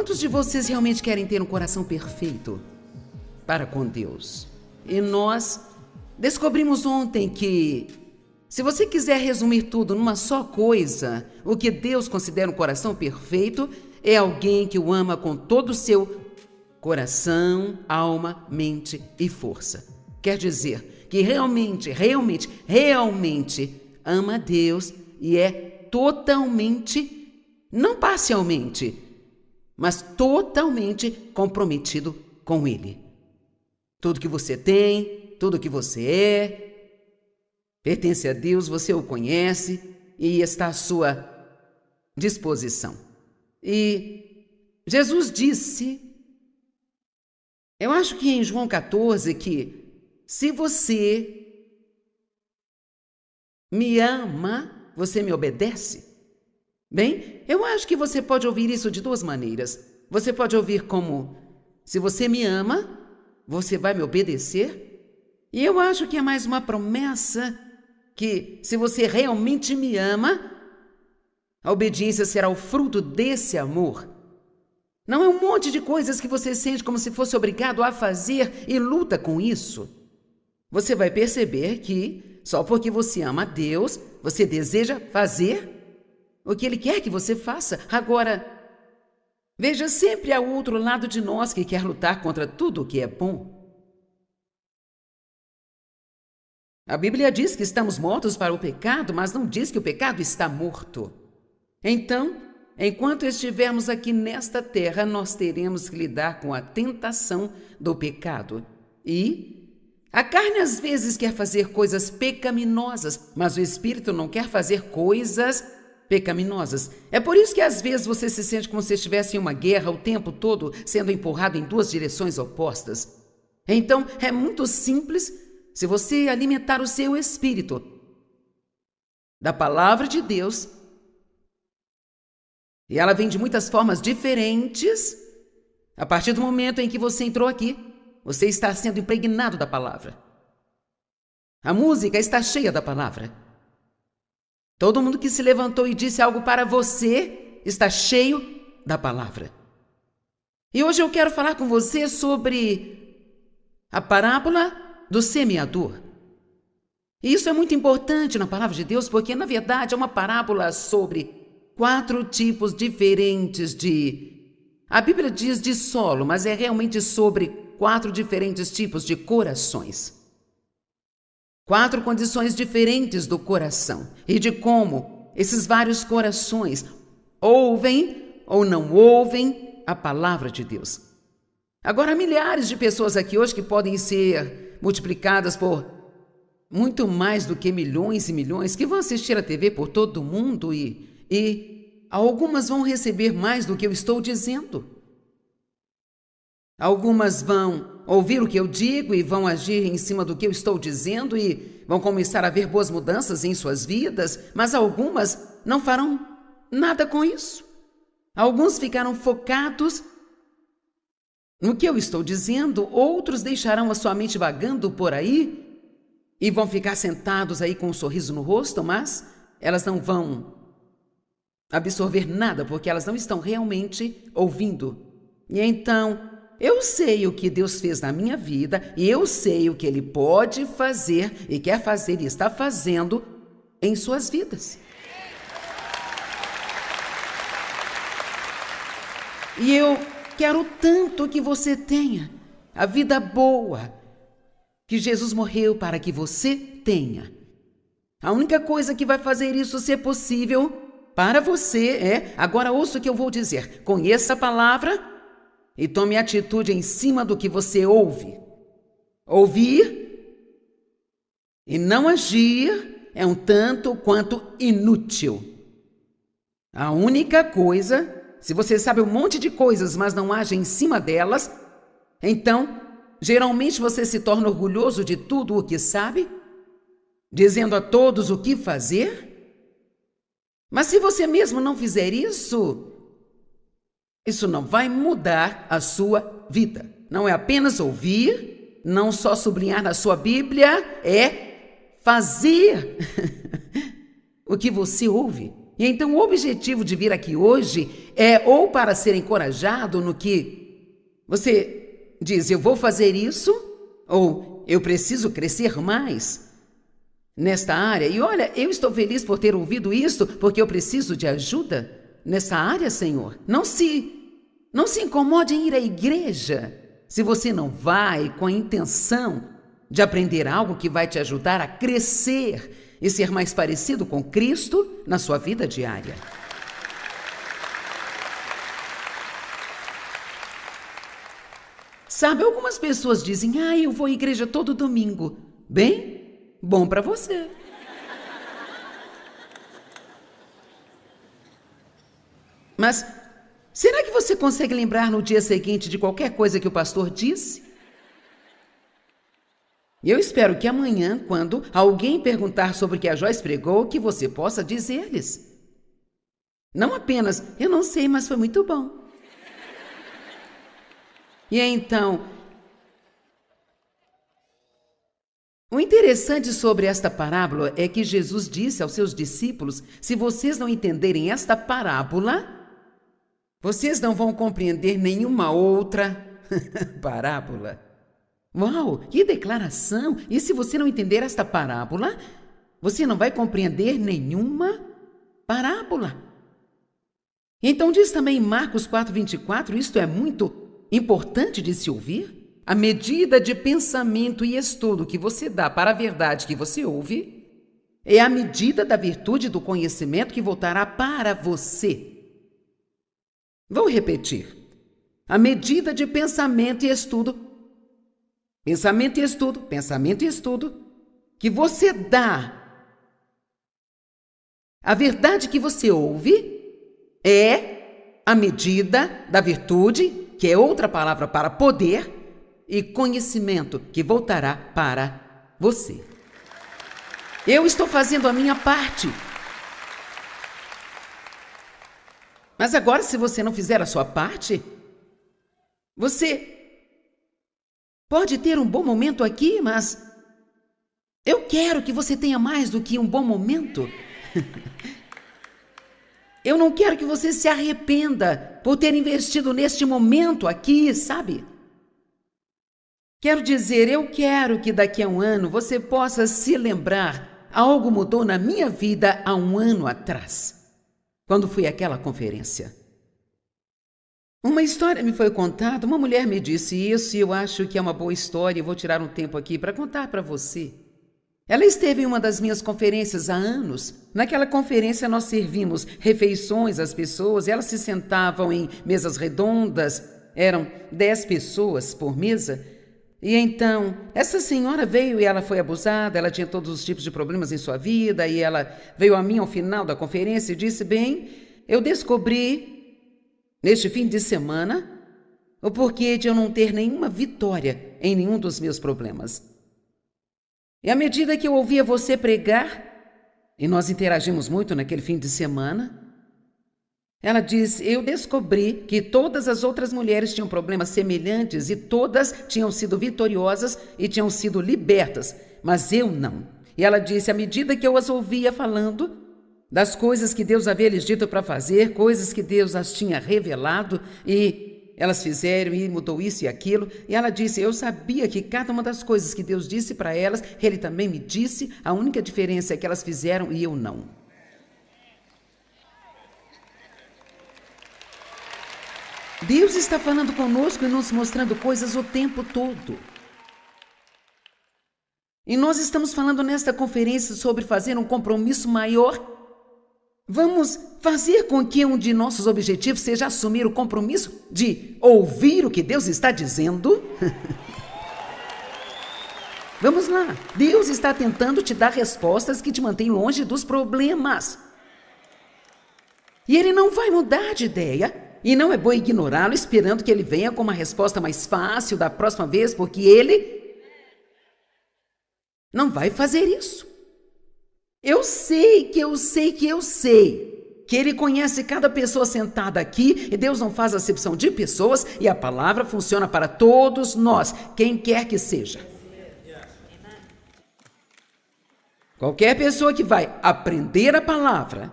Quantos de vocês realmente querem ter um coração perfeito para com Deus? E nós descobrimos ontem que, se você quiser resumir tudo numa só coisa, o que Deus considera um coração perfeito é alguém que o ama com todo o seu coração, alma, mente e força. Quer dizer que realmente ama Deus e é totalmente, não parcialmente, mas totalmente comprometido com Ele. Tudo que você tem, tudo que você é, pertence a Deus, você o conhece e está à sua disposição. E Jesus disse, eu acho que em João 14, que se você me ama, você me obedece. Bem, eu acho que você pode ouvir isso de duas maneiras. Você pode ouvir como, se você me ama, você vai me obedecer. E eu acho que é mais uma promessa que, se você realmente me ama, a obediência será o fruto desse amor. Não é um monte de coisas que você sente como se fosse obrigado a fazer e luta com isso. Você vai perceber que, só porque você ama a Deus, você deseja fazer o que Ele quer que você faça. Agora, veja, sempre há o outro lado de nós que quer lutar contra tudo o que é bom. A Bíblia diz que estamos mortos para o pecado, mas não diz que o pecado está morto. Então, enquanto estivermos aqui nesta terra, nós teremos que lidar com a tentação do pecado. E a carne às vezes quer fazer coisas pecaminosas, mas o Espírito não quer fazer coisas pecaminosas. É por isso que às vezes você se sente como se estivesse em uma guerra o tempo todo, sendo empurrado em duas direções opostas. Então, é muito simples se você alimentar o seu espírito da palavra de Deus, e ela vem de muitas formas diferentes. A partir do momento em que você entrou aqui, você está sendo impregnado da palavra. A música está cheia da palavra. Todo mundo que se levantou e disse algo para você está cheio da palavra. E hoje eu quero falar com você sobre a parábola do semeador. E isso é muito importante na palavra de Deus, porque na verdade é uma parábola sobre 4 tipos diferentes a Bíblia diz de solo, mas é realmente sobre 4 diferentes tipos de corações. 4 condições diferentes do coração e de como esses vários corações ouvem ou não ouvem a palavra de Deus. Agora, há milhares de pessoas aqui hoje que podem ser multiplicadas por muito mais do que milhões e milhões que vão assistir a TV por todo o mundo e algumas vão receber mais do que eu estou dizendo. Algumas vão ouvir o que eu digo e vão agir em cima do que eu estou dizendo e vão começar a ver boas mudanças em suas vidas, mas algumas não farão nada com isso. Alguns ficaram focados no que eu estou dizendo, outros deixarão a sua mente vagando por aí e vão ficar sentados aí com um sorriso no rosto, mas elas não vão absorver nada, porque elas não estão realmente ouvindo. E então, eu sei o que Deus fez na minha vida e eu sei o que Ele pode fazer e quer fazer e está fazendo em suas vidas. E eu quero tanto que você tenha a vida boa que Jesus morreu para que você tenha. A única coisa que vai fazer isso ser possível para você é, agora ouça o que eu vou dizer, conheça a palavra e tome atitude em cima do que você ouve. Ouvir e não agir é um tanto quanto inútil. A única coisa, se você sabe um monte de coisas, mas não age em cima delas, então, geralmente você se torna orgulhoso de tudo o que sabe, dizendo a todos o que fazer. Mas se você mesmo não fizer isso não vai mudar a sua vida. Não é apenas ouvir, não só sublinhar na sua Bíblia, é fazer o que você ouve. E então o objetivo de vir aqui hoje é ou para ser encorajado no que você diz, eu vou fazer isso, ou eu preciso crescer mais nesta área. E olha, eu estou feliz por ter ouvido isso, porque eu preciso de ajuda nessa área, Senhor. Não se incomode em ir à igreja se você não vai com a intenção de aprender algo que vai te ajudar a crescer e ser mais parecido com Cristo na sua vida diária. Sabe, algumas pessoas dizem, eu vou à igreja todo domingo. Bem, bom para você. Mas será que você consegue lembrar no dia seguinte de qualquer coisa que o pastor disse? Eu espero que amanhã, quando alguém perguntar sobre o que a Joyce pregou, que você possa dizer-lhes. Não apenas, eu não sei, mas foi muito bom. E então, o interessante sobre esta parábola é que Jesus disse aos seus discípulos, se vocês não entenderem esta parábola, vocês não vão compreender nenhuma outra parábola. Uau, que declaração! E se você não entender esta parábola, você não vai compreender nenhuma parábola. Então diz também em Marcos 4:24, isto é muito importante de se ouvir. A medida de pensamento e estudo que você dá para a verdade que você ouve é a medida da virtude do conhecimento que voltará para você. Vou repetir. A medida de pensamento e estudo, que você dá, a verdade que você ouve é a medida da virtude, que é outra palavra para poder, e conhecimento, que voltará para você. Eu estou fazendo a minha parte. Mas agora, se você não fizer a sua parte, você pode ter um bom momento aqui, mas eu quero que você tenha mais do que um bom momento. Eu não quero que você se arrependa por ter investido neste momento aqui, sabe? Quero dizer, eu quero que daqui a um ano você possa se lembrar, algo mudou na minha vida há um ano atrás, quando fui àquela conferência. Uma história me foi contada, uma mulher me disse isso e eu acho que é uma boa história e vou tirar um tempo aqui para contar para você. Ela esteve em uma das minhas conferências há anos. Naquela conferência nós servimos refeições às pessoas, elas se sentavam em mesas redondas, eram 10 pessoas por mesa. E então, essa senhora veio e ela foi abusada, ela tinha todos os tipos de problemas em sua vida e ela veio a mim ao final da conferência e disse, bem, eu descobri neste fim de semana o porquê de eu não ter nenhuma vitória em nenhum dos meus problemas. E à medida que eu ouvia você pregar, e nós interagimos muito naquele fim de semana, ela disse, eu descobri que todas as outras mulheres tinham problemas semelhantes e todas tinham sido vitoriosas e tinham sido libertas, mas eu não. E ela disse, à medida que eu as ouvia falando das coisas que Deus havia lhes dito para fazer, coisas que Deus as tinha revelado e elas fizeram e mudou isso e aquilo. E ela disse, eu sabia que cada uma das coisas que Deus disse para elas, Ele também me disse, a única diferença é que elas fizeram e eu não. Deus está falando conosco e nos mostrando coisas o tempo todo. E nós estamos falando nesta conferência sobre fazer um compromisso maior. Vamos fazer com que um de nossos objetivos seja assumir o compromisso de ouvir o que Deus está dizendo? Vamos lá. Deus está tentando te dar respostas que te mantêm longe dos problemas. E Ele não vai mudar de ideia. E não é bom ignorá-lo esperando que ele venha com uma resposta mais fácil da próxima vez, porque ele não vai fazer isso. Eu sei que ele conhece cada pessoa sentada aqui e Deus não faz acepção de pessoas e a palavra funciona para todos nós, quem quer que seja. Qualquer pessoa que vai aprender a palavra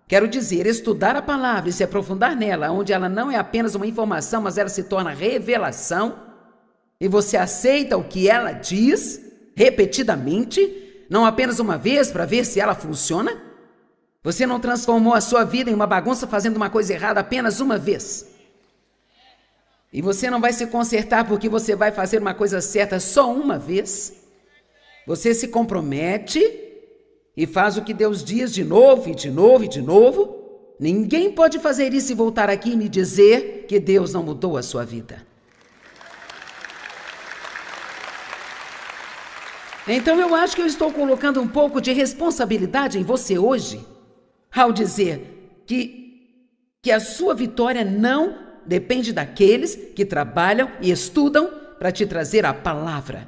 Quero dizer, estudar a palavra e se aprofundar nela, onde ela não é apenas uma informação, mas ela se torna revelação, e você aceita o que ela diz repetidamente, não apenas uma vez para ver se ela funciona. Você não transformou a sua vida em uma bagunça fazendo uma coisa errada apenas uma vez. E você não vai se consertar porque você vai fazer uma coisa certa só uma vez. Você se compromete e faz o que Deus diz de novo e de novo e de novo. Ninguém pode fazer isso e voltar aqui e me dizer que Deus não mudou a sua vida. Então eu acho que eu estou colocando um pouco de responsabilidade em você hoje, ao dizer que a sua vitória não depende daqueles que trabalham e estudam para te trazer a palavra.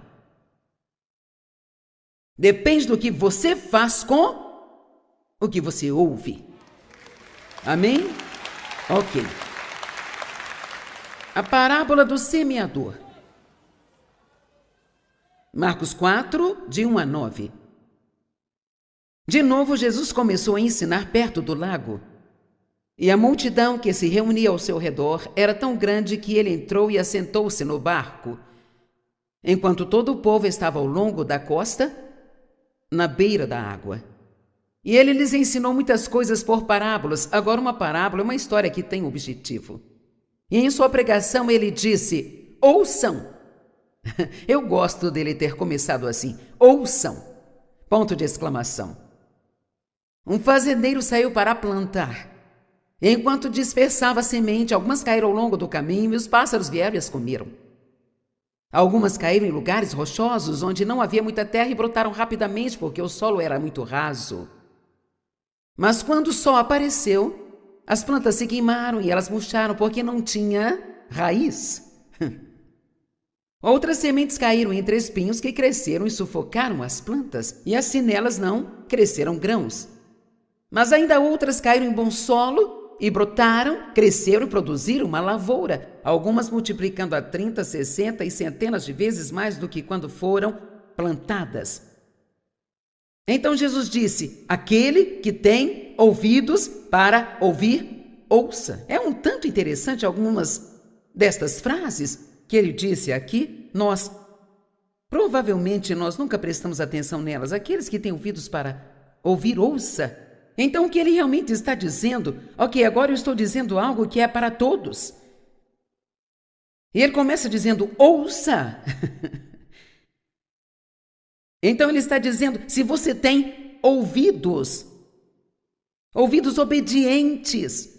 Depende do que você faz com o que você ouve. Amém? Ok. A parábola do semeador. Marcos 4, de 1 a 9. De novo, Jesus começou a ensinar perto do lago. E a multidão que se reunia ao seu redor era tão grande que ele entrou e assentou-se no barco, enquanto todo o povo estava ao longo da costa, na beira da água. E ele lhes ensinou muitas coisas por parábolas. Agora, uma parábola é uma história que tem um objetivo. E em sua pregação ele disse: ouçam. Eu gosto dele ter começado assim: ouçam! Ponto de exclamação. Um fazendeiro saiu para plantar. Enquanto dispersava a semente, algumas caíram ao longo do caminho e os pássaros vieram e as comeram. Algumas caíram em lugares rochosos, onde não havia muita terra e brotaram rapidamente porque o solo era muito raso. Mas quando o sol apareceu, as plantas se queimaram e elas murcharam porque não tinha raiz. Outras sementes caíram entre espinhos que cresceram e sufocaram as plantas, e assim nelas não cresceram grãos. Mas ainda outras caíram em bom solo e brotaram, cresceram e produziram uma lavoura, algumas multiplicando a 30, 60 e centenas de vezes mais do que quando foram plantadas. Então Jesus disse: aquele que tem ouvidos para ouvir, ouça. É um tanto interessante algumas destas frases que ele disse aqui. Provavelmente nós nunca prestamos atenção nelas. Aqueles que têm ouvidos para ouvir, ouça. Então o que ele realmente está dizendo? Ok, agora eu estou dizendo algo que é para todos. E ele começa dizendo: ouça. Então ele está dizendo: se você tem ouvidos obedientes.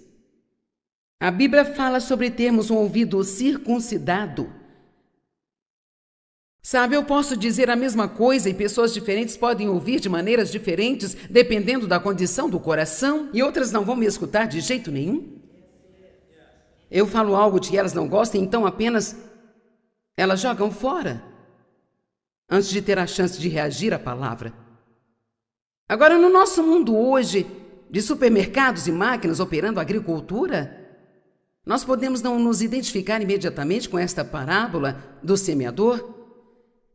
A Bíblia fala sobre termos um ouvido circuncidado. Sabe, eu posso dizer a mesma coisa e pessoas diferentes podem ouvir de maneiras diferentes, dependendo da condição do coração, e outras não vão me escutar de jeito nenhum. Eu falo algo de que elas não gostam, então apenas elas jogam fora, antes de ter a chance de reagir à palavra. Agora, no nosso mundo hoje, de supermercados e máquinas operando a agricultura, nós podemos não nos identificar imediatamente com esta parábola do semeador,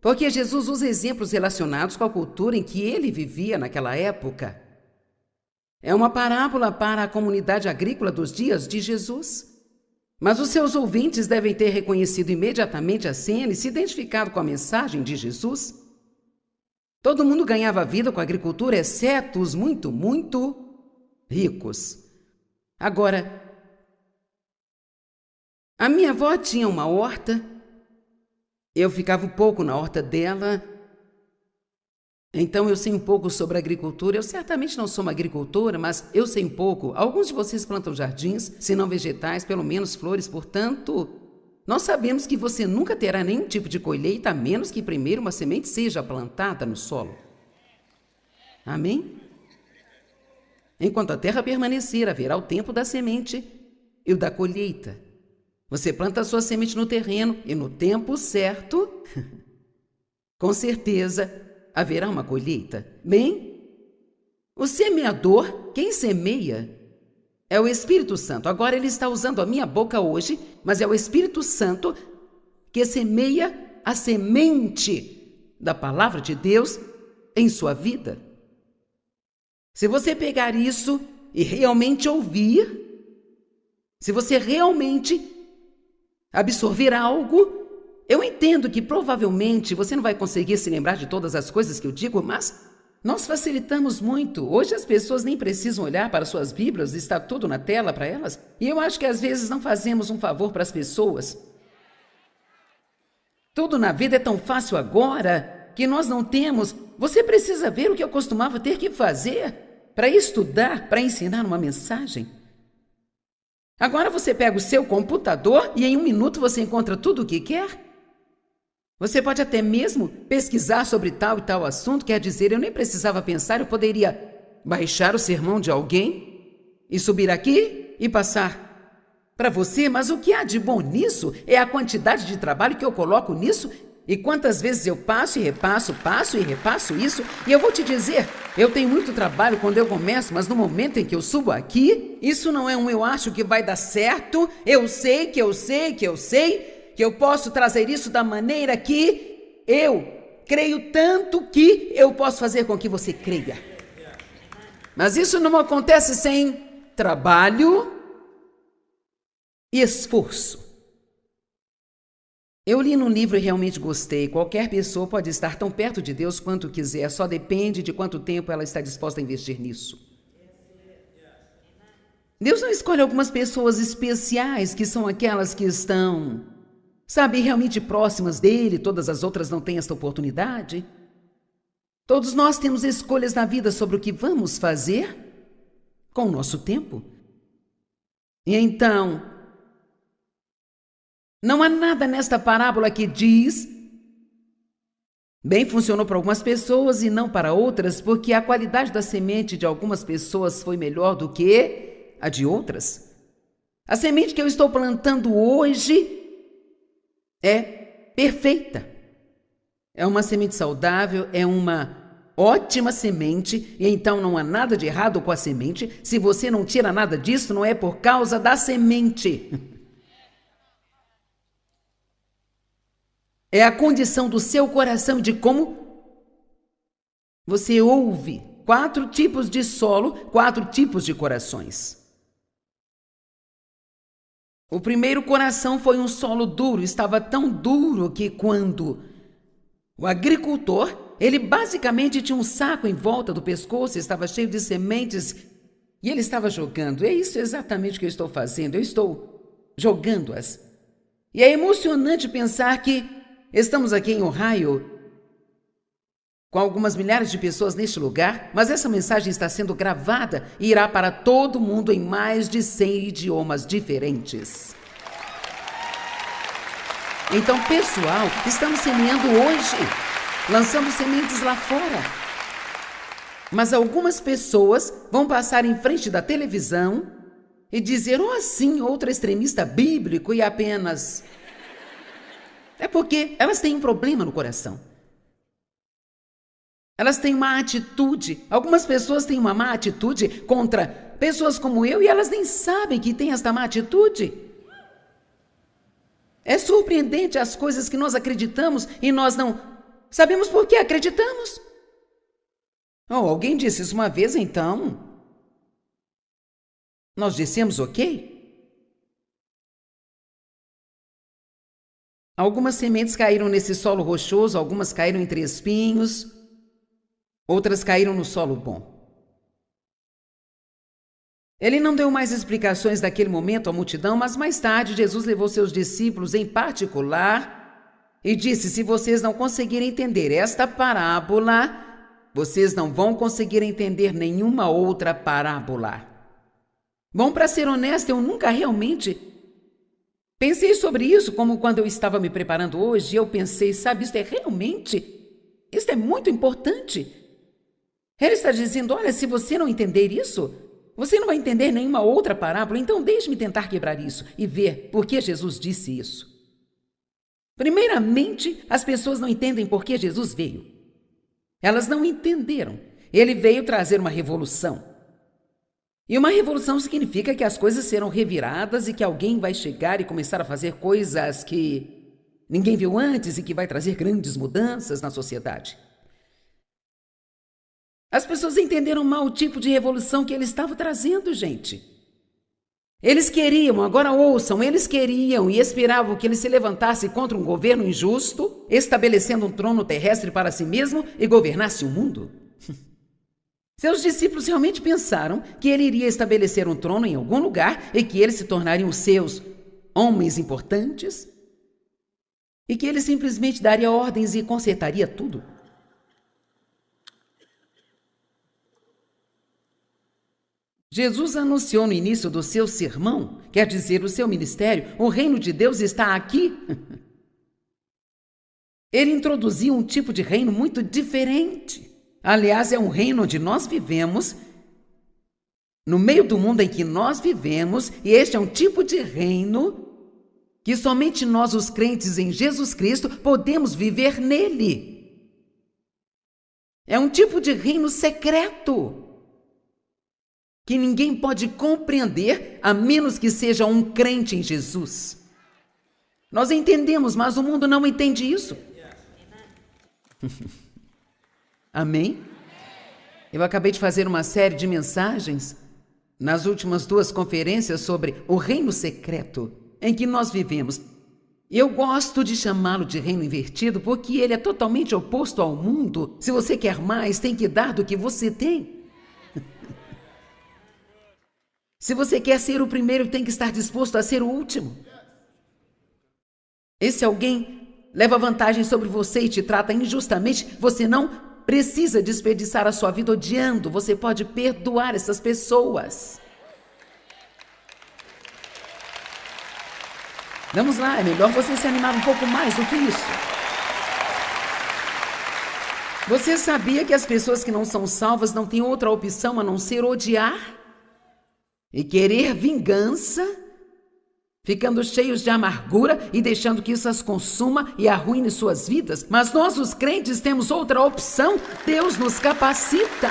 porque Jesus usa exemplos relacionados com a cultura em que ele vivia naquela época. É uma parábola para a comunidade agrícola dos dias de Jesus. Mas os seus ouvintes devem ter reconhecido imediatamente a cena e se identificado com a mensagem de Jesus. Todo mundo ganhava vida com a agricultura, exceto os muito, muito ricos. Agora, a minha avó tinha uma horta. Eu ficava um pouco na horta dela, então eu sei um pouco sobre agricultura. Eu certamente não sou uma agricultora, mas eu sei um pouco. Alguns de vocês plantam jardins, se não vegetais, pelo menos flores. Portanto, nós sabemos que você nunca terá nenhum tipo de colheita, a menos que primeiro uma semente seja plantada no solo. Amém? Enquanto a terra permanecer, haverá o tempo da semente e o da colheita. Você planta a sua semente no terreno e no tempo certo, com certeza, haverá uma colheita. Bem, o semeador, quem semeia, é o Espírito Santo. Agora ele está usando a minha boca hoje, mas é o Espírito Santo que semeia a semente da palavra de Deus em sua vida. Se você pegar isso e realmente ouvir, se você realmente absorver algo, eu entendo que provavelmente você não vai conseguir se lembrar de todas as coisas que eu digo, mas nós facilitamos muito. Hoje as pessoas nem precisam olhar para suas Bíblias, está tudo na tela para elas. E eu acho que às vezes não fazemos um favor para as pessoas. Tudo na vida é tão fácil agora que nós não temos. Você precisa ver o que eu costumava ter que fazer para estudar, para ensinar uma mensagem. Agora você pega o seu computador e em 1 minuto você encontra tudo o que quer. Você pode até mesmo pesquisar sobre tal e tal assunto, quer dizer, eu nem precisava pensar, eu poderia baixar o sermão de alguém e subir aqui e passar para você, mas o que há de bom nisso é a quantidade de trabalho que eu coloco nisso e quantas vezes eu passo e repasso isso, e eu vou te dizer, eu tenho muito trabalho quando eu começo, mas no momento em que eu subo aqui, isso não é eu acho que vai dar certo, eu sei que eu posso trazer isso da maneira que eu creio tanto que eu posso fazer com que você creia. Mas isso não acontece sem trabalho e esforço. Eu li num livro e realmente gostei. Qualquer pessoa pode estar tão perto de Deus quanto quiser, só depende de quanto tempo ela está disposta a investir nisso. Deus não escolhe algumas pessoas especiais, que são aquelas que estão, sabe, realmente próximas dele, todas as outras não têm esta oportunidade. Todos nós temos escolhas na vida sobre o que vamos fazer com o nosso tempo. E então, não há nada nesta parábola que diz, bem, funcionou para algumas pessoas e não para outras, porque a qualidade da semente de algumas pessoas foi melhor do que a de outras. A semente que eu estou plantando hoje é perfeita. É uma semente saudável, é uma ótima semente, e então não há nada de errado com a semente. Se você não tira nada disso, não é por causa da semente. É a condição do seu coração, de como você ouve. 4 tipos de solo, 4 tipos de corações. O primeiro coração foi um solo duro, estava tão duro que quando o agricultor, ele basicamente tinha um saco em volta do pescoço, estava cheio de sementes e ele estava jogando. É isso exatamente que eu estou fazendo, eu estou jogando-as. E é emocionante pensar que estamos aqui em Ohio com algumas milhares de pessoas neste lugar, mas essa mensagem está sendo gravada e irá para todo mundo em mais de 100 idiomas diferentes. Então, pessoal, estamos semeando hoje, lançando sementes lá fora. Mas algumas pessoas vão passar em frente da televisão e dizer, oh, sim, outro extremista bíblico e apenas... É porque elas têm um problema no coração. Elas têm uma atitude, algumas pessoas têm uma má atitude contra pessoas como eu e elas nem sabem que têm esta má atitude. É surpreendente as coisas que nós acreditamos e nós não sabemos por que acreditamos. Oh, alguém disse isso uma vez, então nós dissemos ok. Algumas sementes caíram nesse solo rochoso, algumas caíram entre espinhos, outras caíram no solo bom. Ele não deu mais explicações daquele momento à multidão, mas mais tarde Jesus levou seus discípulos em particular e disse, se vocês não conseguirem entender esta parábola, vocês não vão conseguir entender nenhuma outra parábola. Bom, para ser honesto, eu nunca realmente pensei sobre isso, como quando eu estava me preparando hoje, eu pensei, sabe, isso é muito importante. Ele está dizendo, olha, se você não entender isso, você não vai entender nenhuma outra parábola, então deixe-me tentar quebrar isso e ver por que Jesus disse isso. Primeiramente, as pessoas não entendem por que Jesus veio. Elas não entenderam. Ele veio trazer uma revolução. E uma revolução significa que as coisas serão reviradas e que alguém vai chegar e começar a fazer coisas que ninguém viu antes e que vai trazer grandes mudanças na sociedade. As pessoas entenderam mal o tipo de revolução que ele estava trazendo, gente. Eles queriam, agora ouçam, eles queriam e esperavam que ele se levantasse contra um governo injusto, estabelecendo um trono terrestre para si mesmo e governasse o mundo. Seus discípulos realmente pensaram que ele iria estabelecer um trono em algum lugar e que eles se tornariam os seus homens importantes e que ele simplesmente daria ordens e consertaria tudo. Jesus anunciou no início do seu sermão, quer dizer, o seu ministério, o reino de Deus está aqui. Ele introduziu um tipo de reino muito diferente. Aliás, é um reino onde nós vivemos, no meio do mundo em que nós vivemos, e este é um tipo de reino que somente nós, os crentes em Jesus Cristo, podemos viver nele. É um tipo de reino secreto, que ninguém pode compreender a menos que seja um crente em Jesus. Nós entendemos, mas o mundo não entende isso. Amém? Eu acabei de fazer uma série de mensagens nas últimas 2 conferências sobre o reino secreto em que nós vivemos. Eu gosto de chamá-lo de reino invertido porque ele é totalmente oposto ao mundo. Se você quer mais, tem que dar do que você tem. Se você quer ser o primeiro, tem que estar disposto a ser o último. Esse alguém leva vantagem sobre você e te trata injustamente, você não precisa desperdiçar a sua vida odiando. Você pode perdoar essas pessoas. Vamos lá, é melhor você se animar um pouco mais do que isso. Você sabia que as pessoas que não são salvas não têm outra opção a não ser odiar e querer vingança, ficando cheios de amargura e deixando que isso as consuma e arruine suas vidas? Mas nós, os crentes, temos outra opção. Deus nos capacita.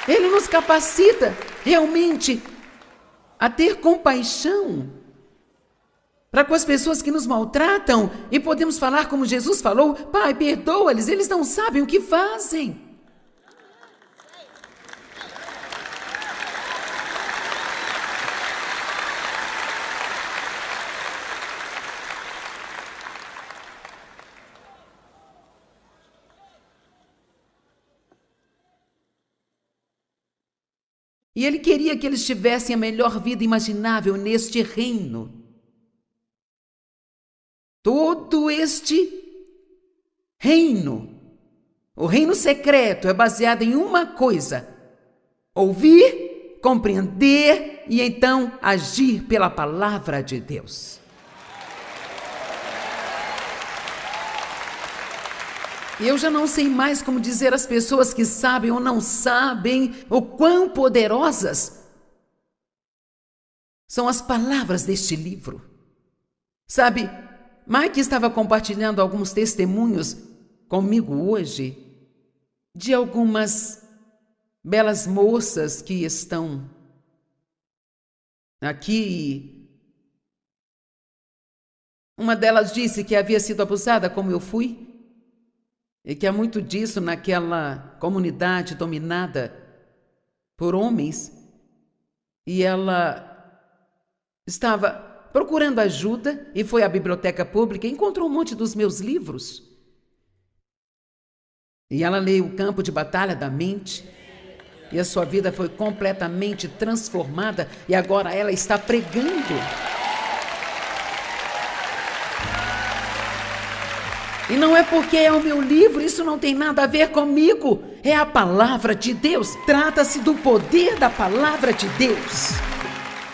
Ele nos capacita realmente a ter compaixão para com as pessoas que nos maltratam e podemos falar como Jesus falou: Pai, perdoa-lhes, eles não sabem o que fazem. E ele queria que eles tivessem a melhor vida imaginável neste reino. Todo este reino, o reino secreto, é baseado em uma coisa: ouvir, compreender e então agir pela palavra de Deus. E eu já não sei mais como dizer às pessoas que sabem ou não sabem o quão poderosas são as palavras deste livro. Sabe, Mike estava compartilhando alguns testemunhos comigo hoje de algumas belas moças que estão aqui. Uma delas disse que havia sido abusada como eu fui, e que há muito disso naquela comunidade dominada por homens, e ela estava procurando ajuda e foi à biblioteca pública e encontrou um monte dos meus livros. E ela leu O Campo de Batalha da Mente, e a sua vida foi completamente transformada, e agora ela está pregando. E não é porque é o meu livro, isso não tem nada a ver comigo. É a palavra de Deus. Trata-se do poder da palavra de Deus.